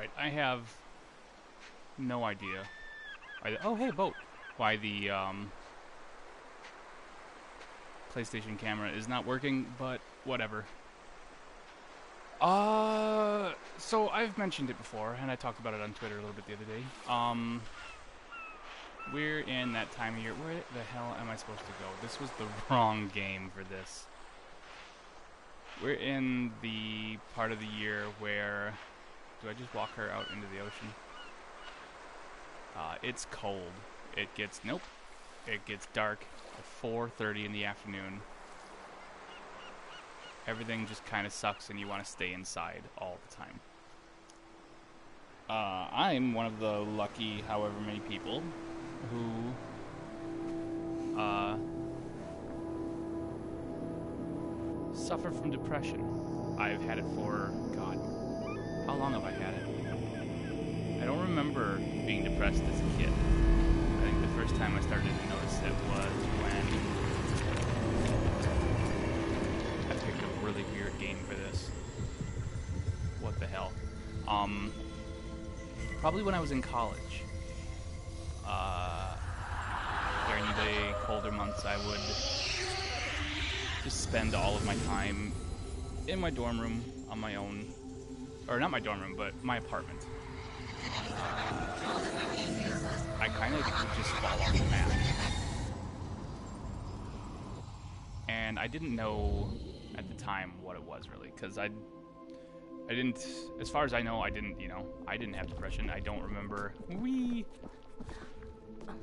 Alright, I have no idea. Oh, hey, boat! Why the PlayStation camera is not working, but whatever. So I've mentioned it before, and I talked about it on Twitter a little bit the other day. We're in that time of year. Where the hell am I supposed to go? This was the wrong game for this. We're in the part of the year where... Do I just walk her out into the ocean? It's cold. It gets... Nope. It gets dark at 4:30 in the afternoon. Everything just kind of sucks and you want to stay inside all the time. I'm one of the lucky however many people who suffer from depression. I've had it for, God, how long have I had it? I don't remember being depressed as a kid. I think the first time I started to notice it was when I picked a really weird game for this. What the hell? Probably when I was in college. During the colder months, I would just spend all of my time in my dorm room on my own. Or not my dorm room, but my apartment. I kind of would just fall off the map. And I didn't know at the time what it was really, because I didn't, as far as I know, I didn't have depression. I don't remember.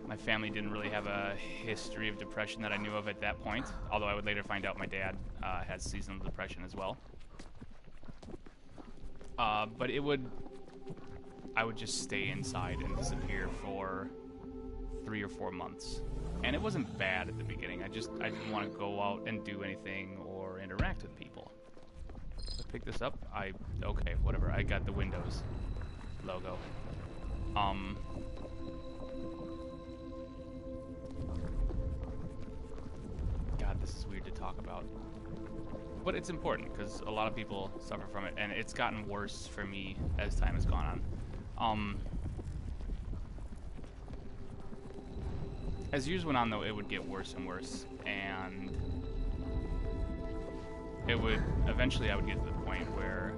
My family didn't really have a history of depression that I knew of at that point, although I would later find out my dad has seasonal depression as well. But I would just stay inside and disappear for 3 or 4 months. And it wasn't bad at the beginning. I didn't want to go out and do anything or interact with people. I pick this up. Okay, whatever. I got the Windows logo. God, this is weird to talk about. But it's important, because a lot of people suffer from it, and it's gotten worse for me as time has gone on. As years went on, though, it would get worse and worse, and it would, eventually I would get to the point where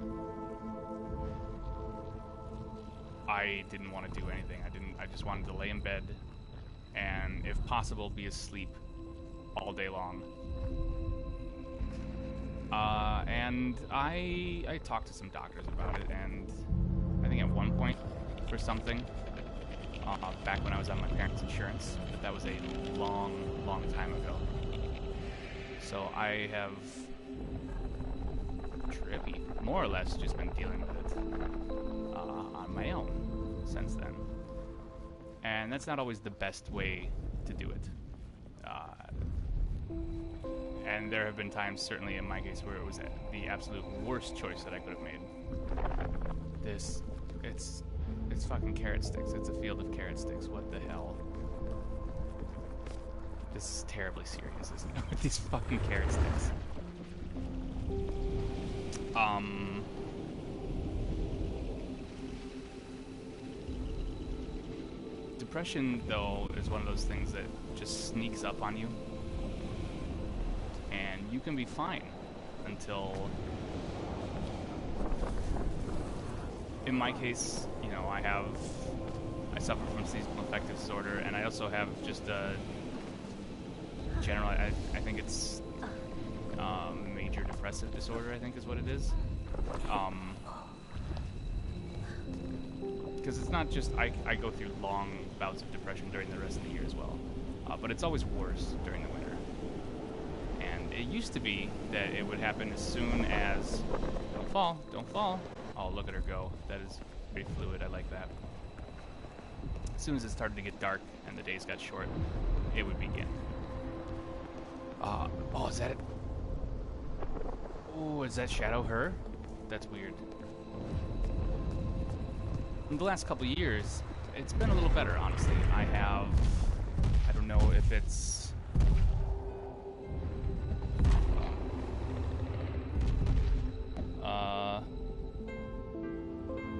I didn't want to do anything. I just wanted to lay in bed, and if possible, be asleep all day long. And I talked to some doctors about it, and I think at one point, for something, back when I was on my parents' insurance, but that was a long, long time ago. So I have, trippy, more or less just been dealing with it on my own since then. And that's not always the best way to do it. And there have been times, certainly in my case, where it was the absolute worst choice that I could have made. It's fucking carrot sticks. It's a field of carrot sticks. What the hell? This is terribly serious, isn't it? With these fucking carrot sticks. Depression, though, is one of those things that just sneaks up on you. And you can be fine until, in my case, you know, I suffer from seasonal affective disorder, and I also have just a general, I think it's major depressive disorder, I think is what it is. Because it's not just, I go through long bouts of depression during the rest of the year as well, but it's always worse during the winter. And it used to be that it would happen as soon as, don't fall, don't fall. Oh, look at her go. That is pretty fluid, I like that. As soon as it started to get dark and the days got short, it would begin. Oh, is that it? Oh, is that shadow her? That's weird. In the last couple of years, it's been a little better, honestly. I don't know if it's...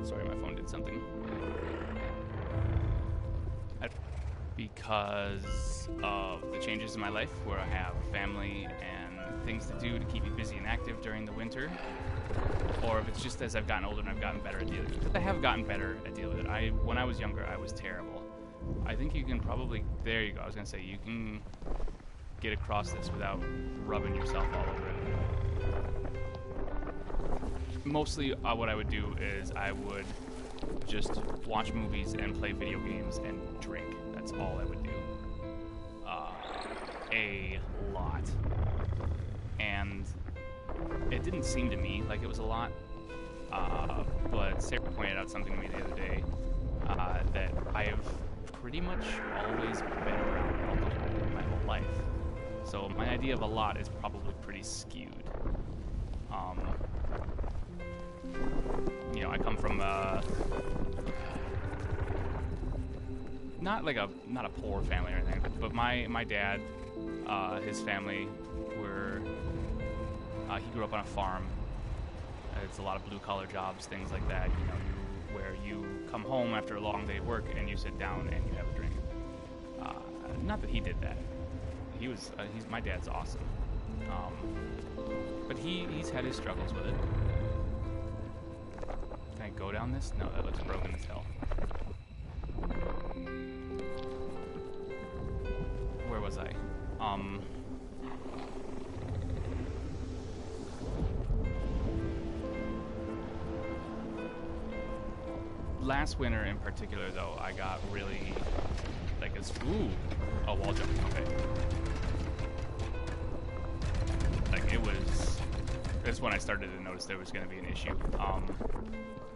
Sorry, my phone did did something. Because of the changes in my life, where I have family and things to do to keep me busy and active during the winter, or if it's just as I've gotten older and I've gotten better at dealing with it. I have gotten better at dealing with it. When I was younger, I was terrible. I think you can probably, there you go, I was going to say, you can get across this without rubbing yourself all over it. Mostly what I would do is I would just watch movies and play video games and drink. That's all I would do. A lot. And it didn't seem to me like it was a lot, but Sarah pointed out something to me the other day, that I have pretty much always been around alcohol my whole life. So my idea of a lot is probably pretty skewed. You know, I come from not a poor family or anything, but my dad, his family were, he grew up on a farm. It's a lot of blue collar jobs, things like that, you know, where you come home after a long day of work and you sit down and you have a drink. Not that he did that. My dad's awesome. But he's had his struggles with it. Can I go down this? No, that looks broken as hell. Where was I? Last winter in particular, though, I got really, like, a wall jump, okay. Like, that's when I started to notice there was going to be an issue,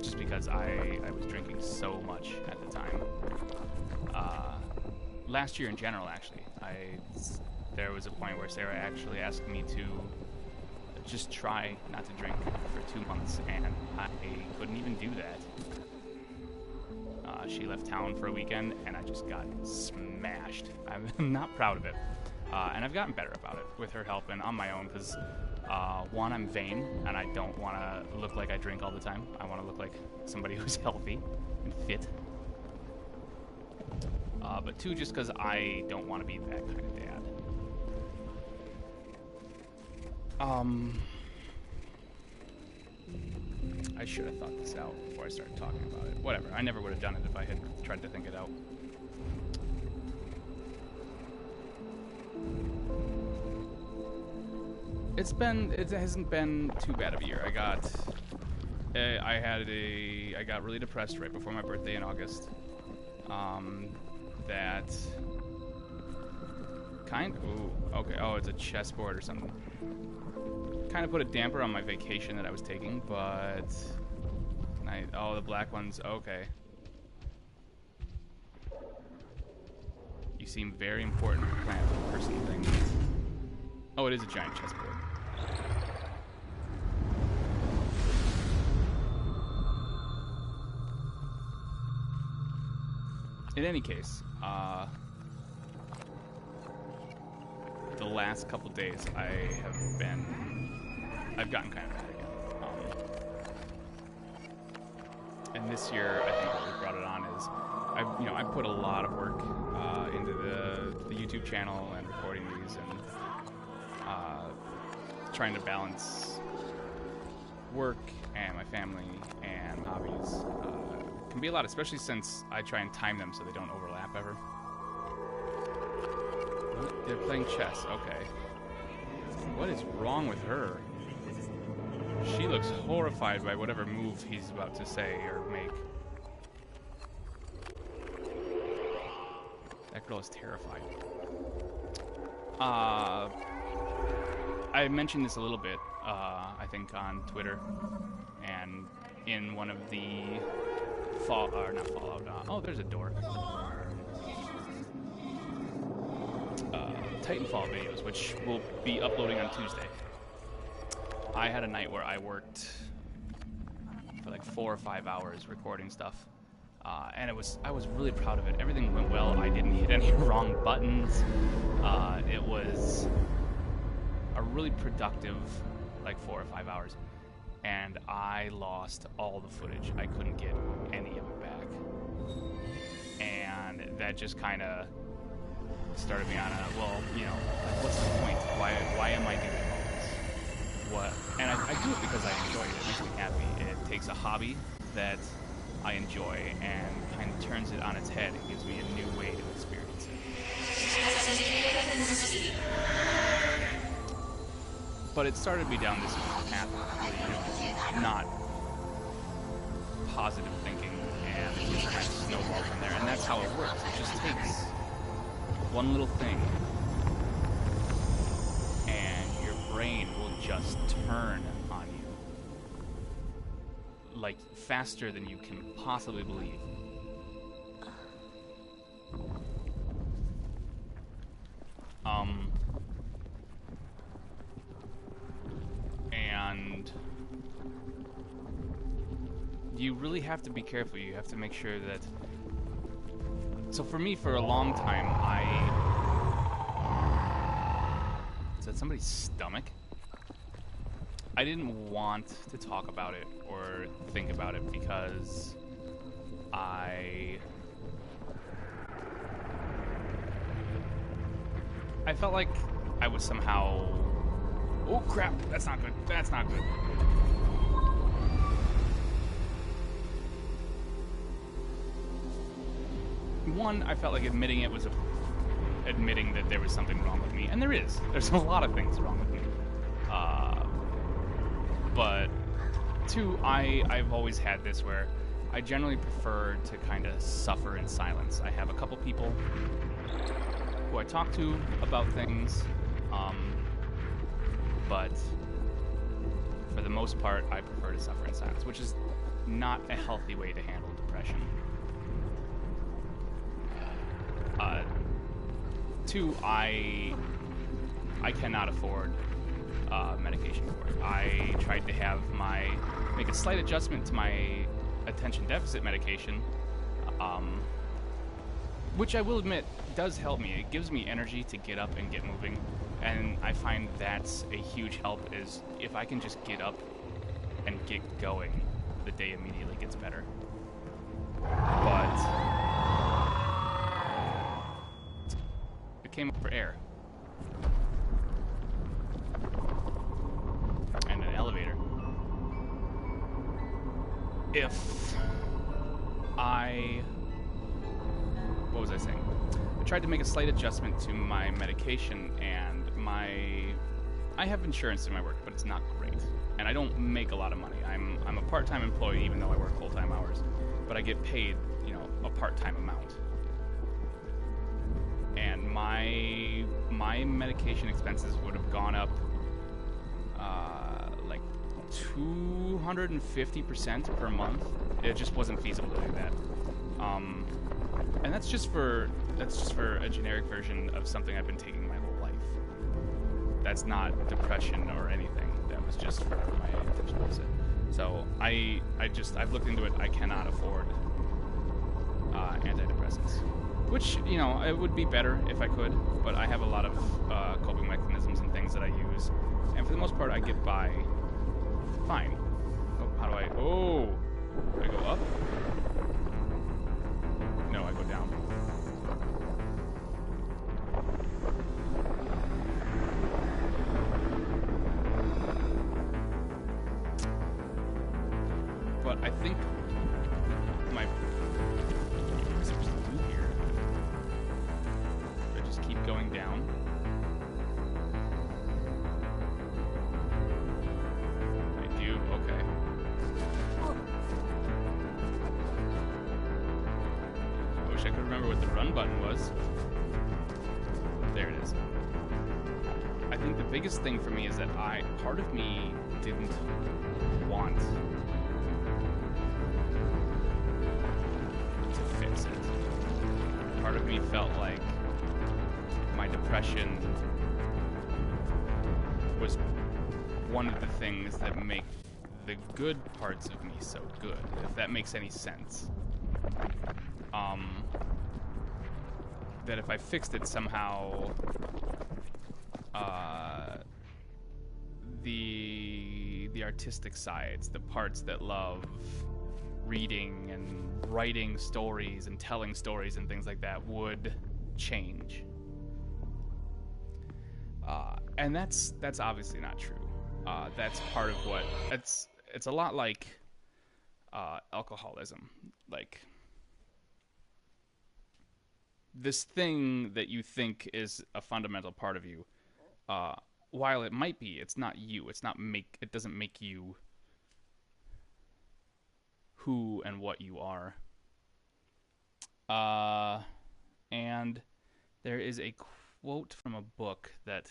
just because I was drinking so much at the time. Last year in general, actually, there was a point where Sarah actually asked me to just try not to drink for 2 months, and I couldn't even do that. She left town for a weekend, and I just got smashed. I'm not proud of it, and I've gotten better about it with her help and on my own, because one, I'm vain, and I don't want to look like I drink all the time. I want to look like somebody who's healthy and fit. But two, just because I don't want to be that kind of dad. I should have thought this out before I started talking about it. Whatever, I never would have done it if I had tried to think it out. It hasn't been too bad of a year. I got really depressed right before my birthday in August. It's a chessboard or something. Kind of put a damper on my vacation that I was taking, but the black ones, okay. You seem very important plant person thing. Oh, it is a giant chessboard. In any case, the last couple days I've gotten kind of bad again. And this year, I think what we brought it on is, I put a lot of work into the YouTube channel and recording these and trying to balance work and my family and hobbies. It can be a lot, especially since I try and time them so they don't overlap ever. They're playing chess, okay. What is wrong with her? She looks horrified by whatever move he's about to say or make. That girl is terrified. I mentioned this a little bit, I think on Twitter, and in one of the there's a door. Titanfall videos, which will be uploading on Tuesday. I had a night where I worked for like 4 or 5 hours recording stuff, and I was really proud of it. Everything went well. I didn't hit any wrong buttons. It was a really productive like 4 or 5 hours. and I lost all the footage. I couldn't get any of it back. And that just kind of started me on a, well, you know, like, what's the point? Why am I doing all this? What? And I do it because I enjoy it. It makes me happy. It takes a hobby that I enjoy and kind of turns it on its head. It gives me a new way to experience it. But it started me down this path of, you know, not positive thinking, and it just kind of snowballed from there. And that's how it works. It just takes one little thing, and your brain will just turn on you, like faster than you can possibly believe. And you really have to be careful. You have to make sure that... So for me, for a long time, Is that somebody's stomach? I didn't want to talk about it or think about it because I felt like I was somehow... Oh crap, that's not good. That's not good. One, I felt like admitting it was admitting that there was something wrong with me, and there is. There's a lot of things wrong with me. But two, I've always had this where I generally prefer to kind of suffer in silence. I have a couple people who I talk to about things, but for the most part, I prefer to suffer in silence, which is not a healthy way to handle depression. Two, I cannot afford medication for it. I tried to make a slight adjustment to my attention deficit medication, which I will admit does help me. It gives me energy to get up and get moving, and I find that's a huge help, is if I can just get up and get going, the day immediately gets better. But it came up for air. And an elevator. What was I saying? I tried to make a slight adjustment to my medication, and I have insurance in my work, but it's not great. And I don't make a lot of money. I'm a part-time employee, even though I work full-time hours. But I get paid, you know, a part-time amount. And my medication expenses would have gone up like 250% per month. It just wasn't feasible to do that. And that's just for a generic version of something I've been taking my whole life. That's not depression or anything. That was just for my attention deficit. So I've looked into it. I cannot afford antidepressants. Which, you know, it would be better if I could, but I have a lot of coping mechanisms and things that I use, and for the most part, I get by fine. Oh, how do I... Oh! Do I go up? No, I go down. But I think my... What am I supposed to do here? Do I just keep going down? I do, okay. I wish I could remember what the run button was. There it is. I think the biggest thing for me is that part of me didn't want to fix it. Part of me felt like my depression was one of the things that make the good parts of me so good, if that makes any sense. That if I fixed it the the artistic sides, the parts that love reading and writing stories and telling stories and things like that, would change. And that's obviously not true. That's part of what it's a lot like alcoholism. Like, this thing that you think is a fundamental part of you, while it might be, it's not you. It doesn't make you who and what you are. And there is a quote from a book that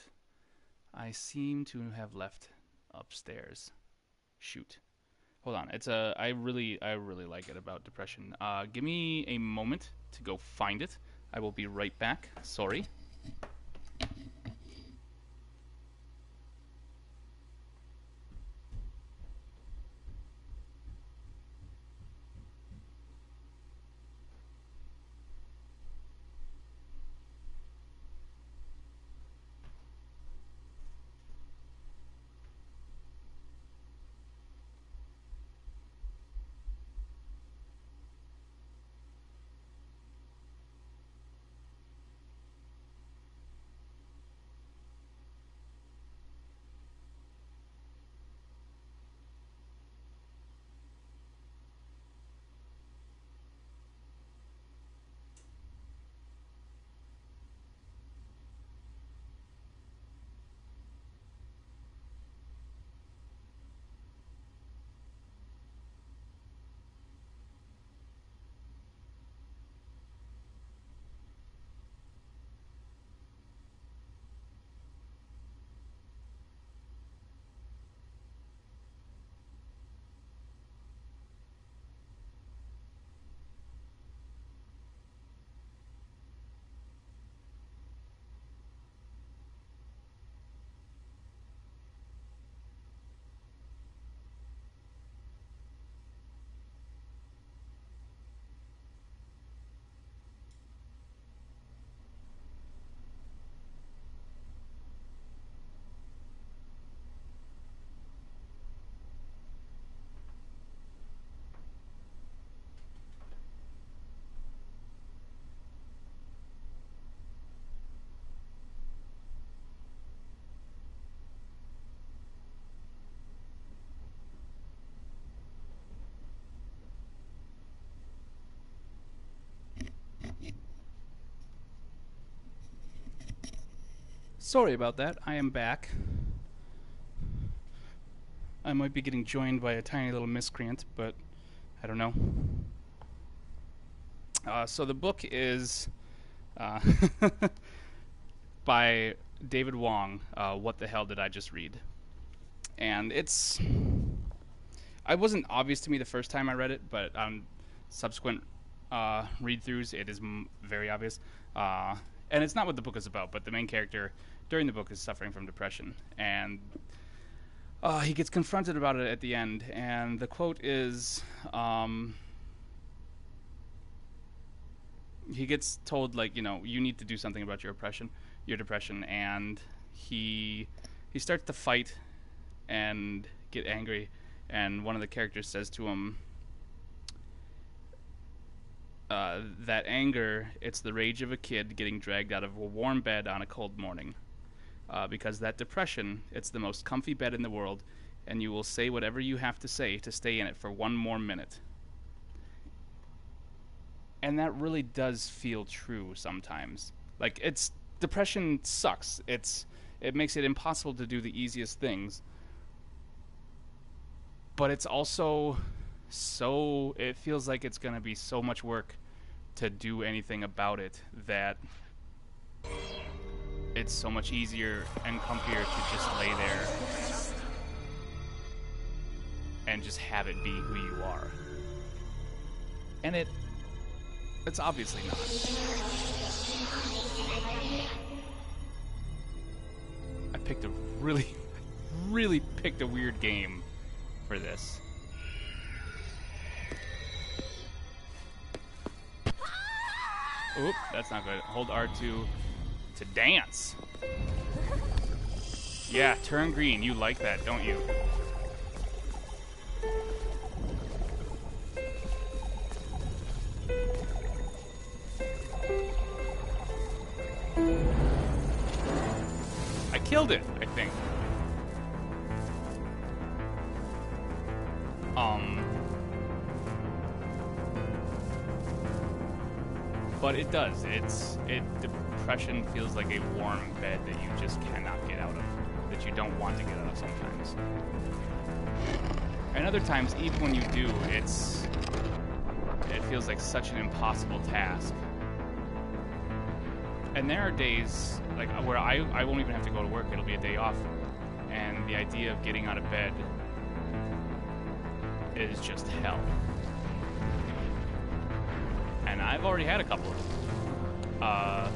I seem to have left upstairs. Shoot. Hold on. I really like it about depression. Give me a moment to go find it. I will be right back. Sorry. Sorry about that. I am back. I might be getting joined by a tiny little miscreant, but I don't know. So the book is by David Wong. What the hell did I just read? And it wasn't obvious to me the first time I read it, but on subsequent read-throughs, it is very obvious. And it's not what the book is about, but the main character during the book is suffering from depression, and he gets confronted about it at the end. And the quote is, he gets told, like, you need to do something about your depression, and he starts to fight and get angry, and one of the characters says to him, that anger, it's the rage of a kid getting dragged out of a warm bed on a cold morning. Because that depression, it's the most comfy bed in the world, and you will say whatever you have to say to stay in it for one more minute. And that really does feel true sometimes. Like, depression sucks. It makes it impossible to do the easiest things. But it's also it feels like it's going to be so much work to do anything about it that it's so much easier and comfier to just lay there and just have it be who you are. And it's obviously not. I picked a really picked a weird game for this. Oop, that's not good. Hold R2 to dance. Yeah, turn green. You like that, don't you? killed it, I think. But it does. Depression feels like a warm bed that you just cannot get out of, that you don't want to get out of sometimes. And other times, even when you do, it feels like such an impossible task. And there are days like where I won't even have to go to work. It'll be a day off, and the idea of getting out of bed is just hell. And I've already had a couple of them.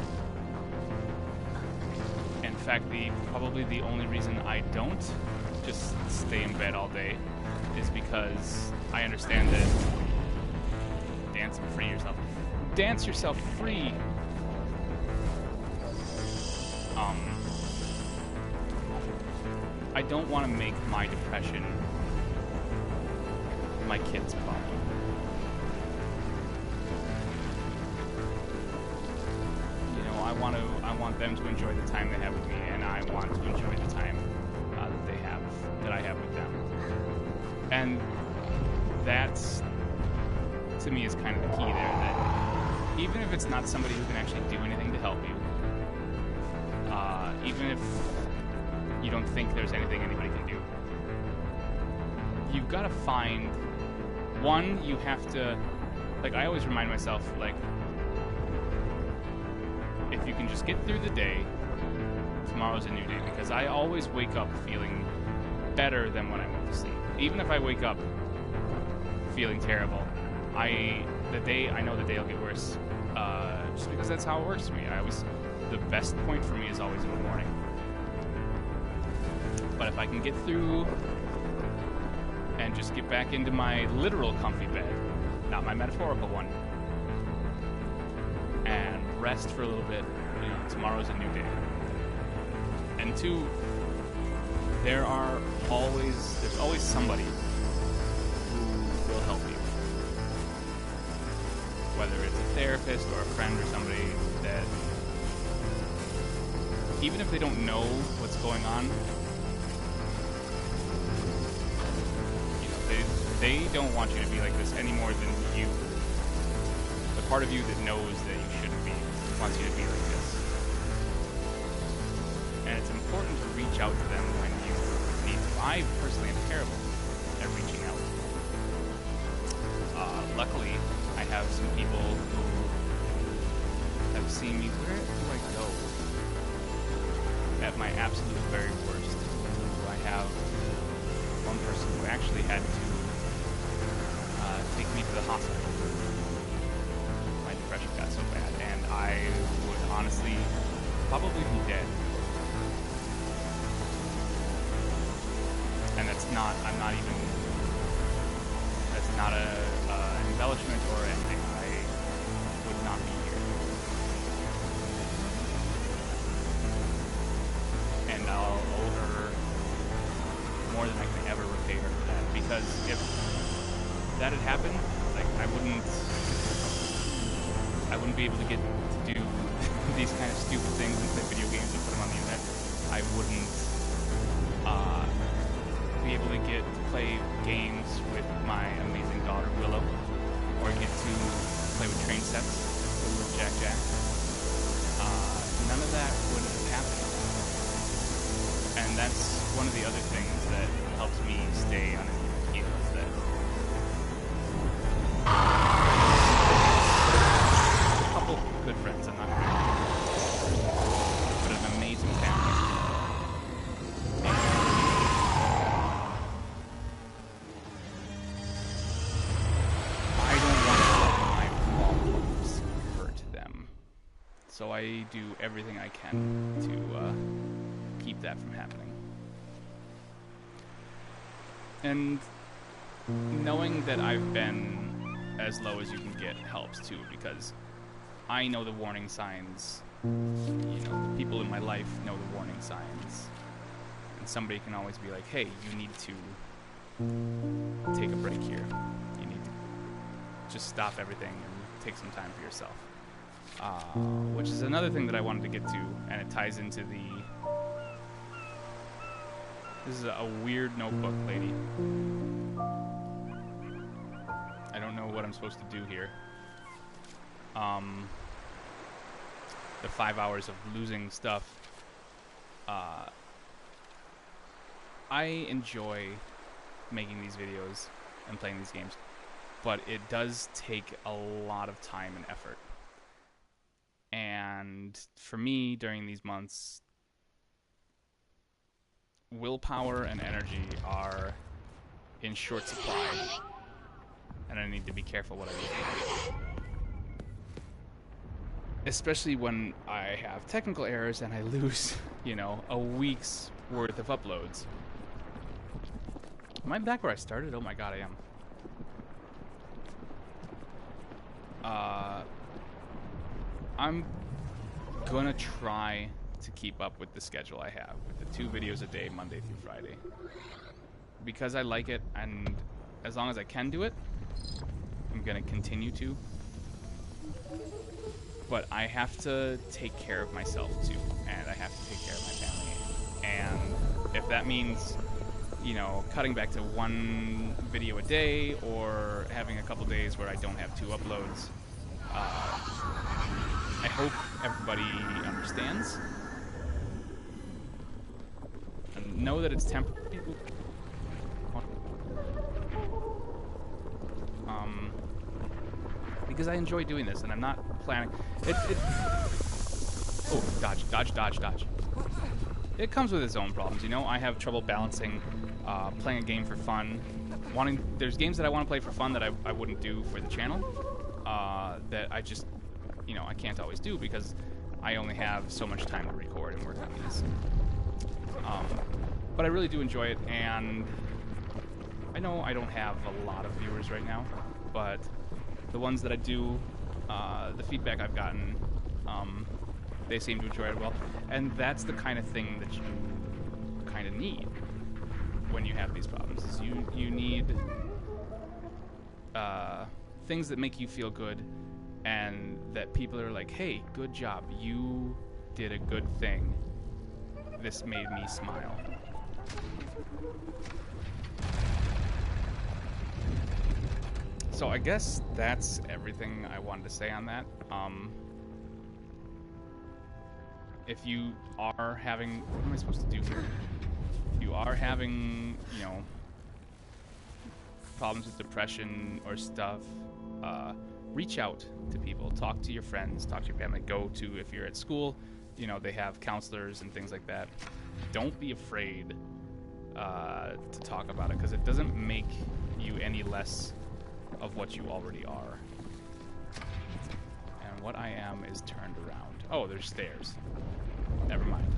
In fact, probably the only reason I don't just stay in bed all day is because I understand that dance yourself free. I don't want to make my depression my kid's problem. I want them to enjoy the time they have with me, and I want to enjoy the time that I have with them. And that's, to me, is kind of the key there, that even if it's not somebody who can actually do anything to help you, even if you don't think there's anything anybody can do, you've got to find, one, you have to, like, I always remind myself, like, if you can just get through the day, tomorrow's a new day, because I always wake up feeling better than when I went to sleep. Even if I wake up feeling terrible, I know the day will get worse, just because that's how it works for me. The best point for me is always in the morning. But if I can get through and just get back into my literal comfy bed, not my metaphorical one, and rest for a little bit, tomorrow's a new day. And two, there's always somebody who will help you. Whether it's a therapist or a friend or somebody that, even if they don't know what's going on, they don't want you to be like this any more than you. The part of you that knows that you shouldn't be wants you to be like this. And it's important to reach out to them when you need to. I personally am terrible at reaching out. Luckily, I have some people who have seen me. Where do I go? At my absolute very worst. I have one person who actually had to take me to the hospital. My depression got so bad, and I would honestly probably be dead. And that's not an embellishment or anything. I would not be here. And I'll owe her more than I can ever repay her for that, because if that had happened, like, I wouldn't be able to get to do these kind of stupid things and play video games and put them on the internet. I wouldn't be able to get to play games with my amazing daughter Willow, or get to play with train sets with Jack. None of that would have happened. And that's one of the other things that helps me stay on an even keel, is that a couple good friends, I'm not gonna, but an amazing family. And I don't want to let my problems hurt them, so I do everything I can to keep that from happening. And knowing that I've been as low as you can get helps too, because I know the warning signs. The people in my life know the warning signs. And somebody can always be like, hey, you need to take a break here. You need to just stop everything and take some time for yourself. Which is another thing that I wanted to get to, and it ties into This is a weird notebook, lady. I don't know what I'm supposed to do here. The 5 hours of losing stuff. I enjoy making these videos and playing these games, but it does take a lot of time and effort. And for me, during these months, willpower and energy are in short supply, and I need to be careful what I do. Especially when I have technical errors and I lose, you know, a week's worth of uploads. Am I back where I started? Oh my god, I am. I'm gonna try to keep up with the schedule I have, with the 2 videos a day, Monday through Friday. Because I like it, and as long as I can do it, I'm gonna continue to. But I have to take care of myself too, and I have to take care of my family. And if that means, you know, cutting back to 1 video a day, or having a couple days where I don't have 2 uploads, I hope everybody understands. And know that it's temporary. Because I enjoy doing this, and I'm not planning. Oh, dodge, dodge, dodge, dodge. It comes with its own problems, you know. I have trouble balancing playing a game for fun. There's games that I want to play for fun that I wouldn't do for the channel. That I just, you know, I can't always do because I only have so much time to record and work on these. But I really do enjoy it, and I know I don't have a lot of viewers right now, but the ones that I do, the feedback I've gotten, they seem to enjoy it well. And that's the kind of thing that you kind of need when you have these problems. Is you need things that make you feel good, and that people are like, hey, good job, you did a good thing. This made me smile. So I guess that's everything I wanted to say on that. If you are having, what am I supposed to do here? If you are having, you know, problems with depression or stuff, reach out to people, talk to your friends, talk to your family, go to, if you're at school, you know, they have counselors and things like that. Don't be afraid to talk about it, because it doesn't make you any less of what you already are. And what I am is turned around. Oh, there's stairs. Never mind.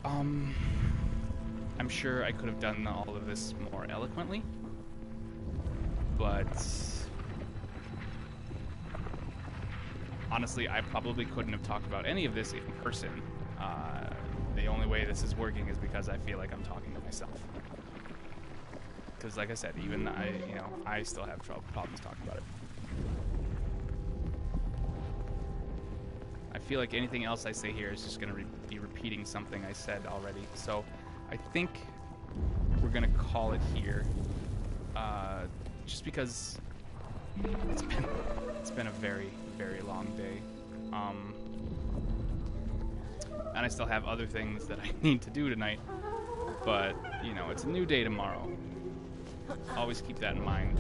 I'm sure I could have done all of this more eloquently, but honestly, I probably couldn't have talked about any of this in person. The only way this is working is because I feel like I'm talking to myself. Because, like I said, even I still have problems talking about it. I feel like anything else I say here is just going to be repeating something I said already. So I think we're going to call it here. Just because it's been a very, very long day. And I still have other things that I need to do tonight. But, you know, it's a new day tomorrow. Always keep that in mind.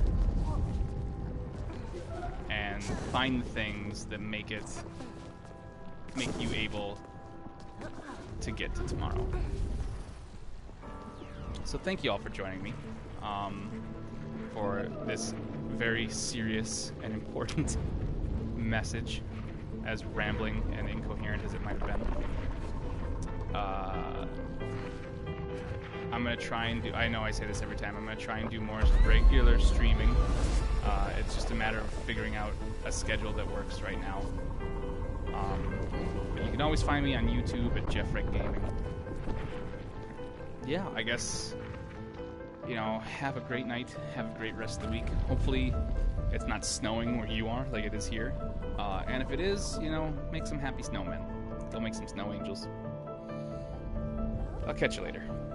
And find the things that make you able to get to tomorrow. So thank you all for joining me for this very serious and important message, as rambling and incoherent as it might have been. I'm going to try and do, I know I say this every time, I'm going to try and do more regular streaming. It's just a matter of figuring out a schedule that works right now. But you can always find me on YouTube at Jeffrick Gaming. Yeah, I guess, you know, have a great night, have a great rest of the week. Hopefully it's not snowing where you are like it is here. And if it is, you know, make some happy snowmen. Go make some snow angels. I'll catch you later.